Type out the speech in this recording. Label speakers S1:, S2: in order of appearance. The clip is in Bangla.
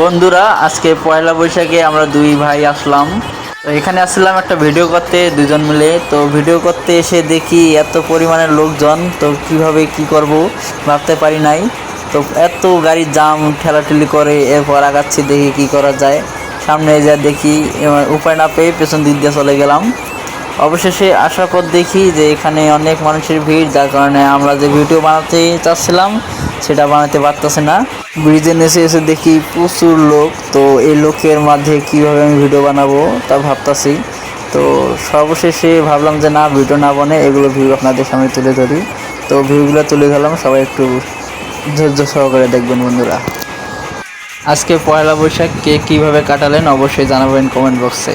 S1: বন্ধুরা, আজকে পয়লা বৈশাখে আমরা দুই ভাই আসলাম। তো এখানে আসলাম একটা ভিডিও করতে দুজন মিলে। তো ভিডিও করতে এসে দেখি এত পরিমাণের লোকজন, তো কিভাবে কি করব ভাবতে পারি নাই। তো এত গাড়ির জাম ঠেলাঠেলি করে এরপর আগাচ্ছি, দেখি কি করা যায়। সামনে যা দেখি উপায় না পেয়ে পেছন দিক দিয়ে চলে গেলাম। অবশেষে আসার পর দেখি যে এখানে অনেক মানুষের ভিড়, যার কারণে আমরা যে ভিডিও বানাতে চাচ্ছিলাম সেটা বানাতে পারতেছে না। ব্রিজের নিচে এসে দেখি প্রচুর লোক। তো এই লোকের মাঝে কীভাবে আমি ভিডিও বানাবো তা ভাবতাছি। তো সর্বশেষে ভাবলাম যে না, ভিডিও না বানাই এগুলো ভিউ আপনাদের সামনে তুলে ধরি। তো ভিউগুলো তুলে ধরলাম, সবাই একটু ধৈর্য সহকারে দেখবেন বন্ধুরা। আজকে পয়লা বৈশাখ কে কীভাবে কাটালেন অবশ্যই জানাবেন কমেন্ট বক্সে।